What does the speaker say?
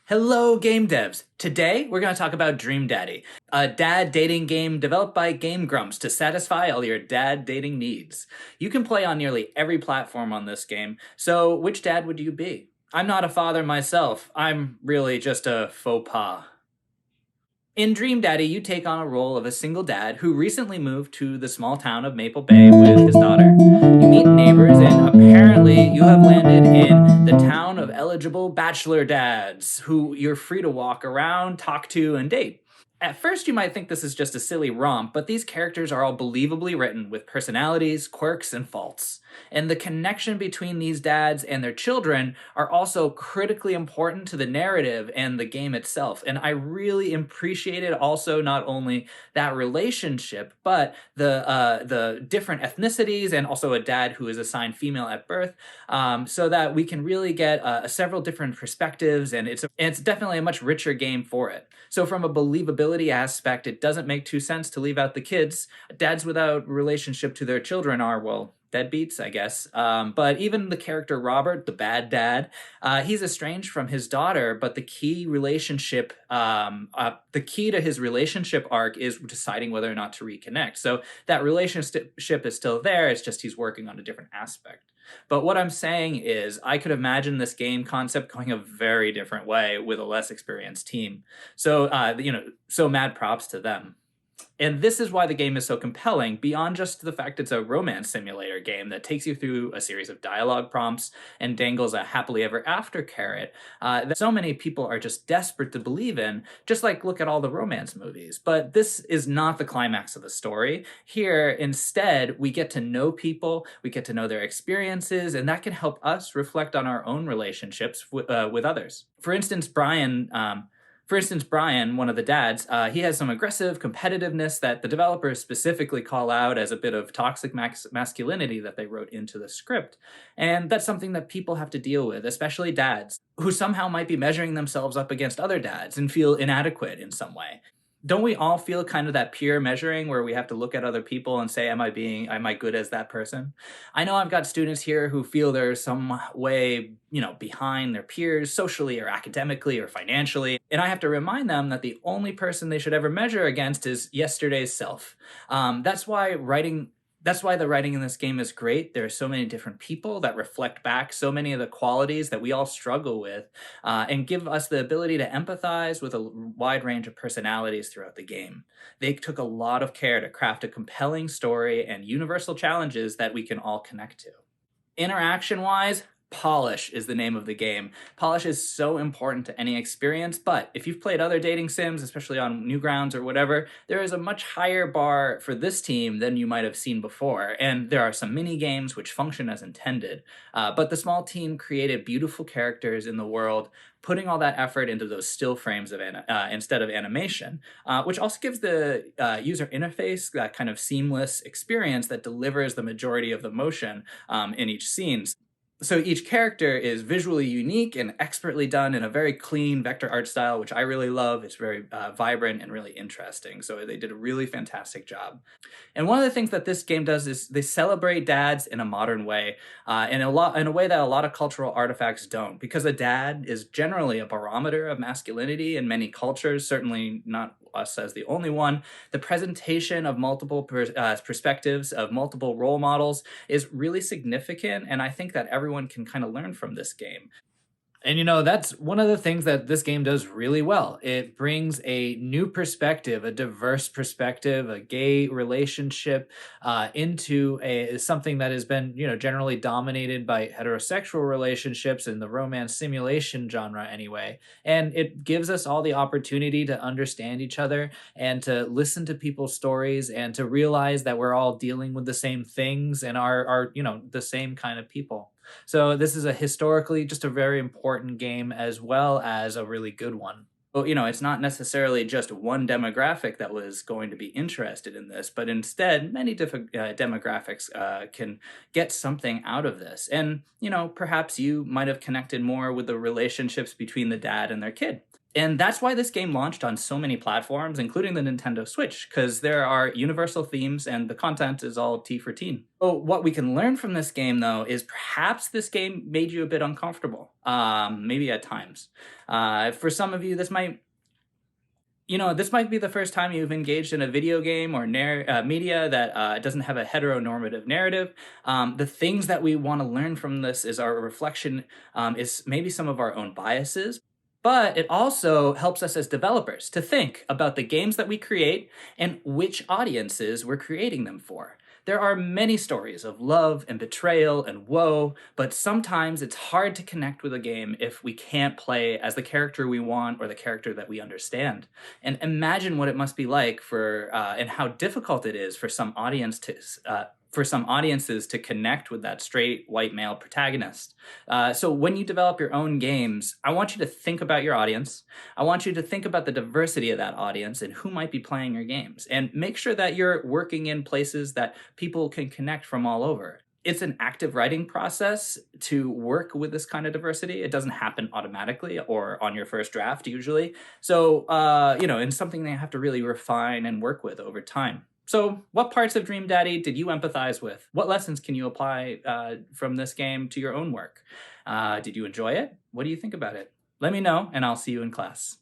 Hello, game devs. Today, we're going to talk about Dream Daddy, a dad dating game developed by Game Grumps to satisfy all your dad dating needs. You can play on nearly every platform on this game, so which dad would you be? I'm not a father myself. I'm really just a faux pas. In Dream Daddy, you take on a role of a single dad who recently moved to the small town of Maple Bay with his daughter. You meet neighbors, and apparently, you have landed in the town of eligible bachelor dads who you're free to walk around, talk to, and date. At first, you might think this is just a silly romp, but these characters are all believably written with personalities, quirks, and faults. And the connection between these dads and their children are also critically important to the narrative and the game itself. And I really appreciated also not only that relationship, but the different ethnicities and also a dad who is assigned female at birth, so that we can really get several different perspectives, and it's definitely a much richer game for it. So from a believability aspect, it doesn't make too sense to leave out the kids. Dads without relationship to their children are, well, deadbeats, I guess. But even the character Robert, the bad dad, he's estranged from his daughter, but the key to his relationship arc is deciding whether or not to reconnect. So that relationship is still there. It's just he's working on a different aspect. But what I'm saying is, I could imagine this game concept going a very different way with a less experienced team. So mad props to them. And this is why the game is so compelling, beyond just the fact it's a romance simulator game that takes you through a series of dialogue prompts and dangles a happily ever after carrot that so many people are just desperate to believe in, just like look at all the romance movies. But this is not the climax of the story. Here, instead, we get to know people, we get to know their experiences, and that can help us reflect on our own relationships with others. For instance, Brian, one of the dads, he has some aggressive competitiveness that the developers specifically call out as a bit of toxic masculinity that they wrote into the script. And that's something that people have to deal with, especially dads, who somehow might be measuring themselves up against other dads and feel inadequate in some way. Don't we all feel kind of that peer measuring where we have to look at other people and say, am I good as that person? I know I've got students here who feel they're some way, behind their peers socially or academically or financially. And I have to remind them that the only person they should ever measure against is yesterday's self. That's why the writing in this game is great. There are so many different people that reflect back so many of the qualities that we all struggle with, and give us the ability to empathize with a wide range of personalities throughout the game. They took a lot of care to craft a compelling story and universal challenges that we can all connect to. Interaction wise, Polish is the name of the game. Polish is so important to any experience, but if you've played other dating sims, especially on Newgrounds or whatever, there is a much higher bar for this team than you might have seen before, and there are some mini games which function as intended. But the small team created beautiful characters in the world, putting all that effort into those still frames instead of animation, which also gives the user interface that kind of seamless experience that delivers the majority of the motion in each scene. So each character is visually unique and expertly done in a very clean vector art style, which I really love. It's very vibrant and really interesting. So they did a really fantastic job. And one of the things that this game does is they celebrate dads in a modern way, in a way that a lot of cultural artifacts don't, because a dad is generally a barometer of masculinity in many cultures, certainly not us as the only one. The presentation of multiple perspectives, of multiple role models, is really significant, and I think that everyone can kind of learn from this game. And that's one of the things that this game does really well. It brings a new perspective, a diverse perspective, a gay relationship into something that has been, generally dominated by heterosexual relationships in the romance simulation genre anyway. And it gives us all the opportunity to understand each other and to listen to people's stories and to realize that we're all dealing with the same things and are the same kind of people. So this is a historically just a very important game as well as a really good one. Well, it's not necessarily just one demographic that was going to be interested in this, but instead many different demographics can get something out of this. And, perhaps you might have connected more with the relationships between the dad and their kid. And that's why this game launched on so many platforms, including the Nintendo Switch, because there are universal themes and the content is all T for teen. So what we can learn from this game, though, is perhaps this game made you a bit uncomfortable, maybe at times. For some of you, this might be the first time you've engaged in a video game or media that doesn't have a heteronormative narrative. The things that we want to learn from this is our reflection, is maybe some of our own biases, but it also helps us as developers to think about the games that we create and which audiences we're creating them for. There are many stories of love and betrayal and woe, but sometimes it's hard to connect with a game if we can't play as the character we want or the character that we understand. And imagine what it must be like and how difficult it is for some audiences to connect with that straight white male protagonist. So when you develop your own games, I want you to think about your audience. I want you to think about the diversity of that audience and who might be playing your games, and make sure that you're working in places that people can connect from all over. It's an active writing process to work with this kind of diversity. It doesn't happen automatically or on your first draft usually. So, it's something they have to really refine and work with over time. So, what parts of Dream Daddy did you empathize with? What lessons can you apply from this game to your own work? Did you enjoy it? What do you think about it? Let me know, and I'll see you in class.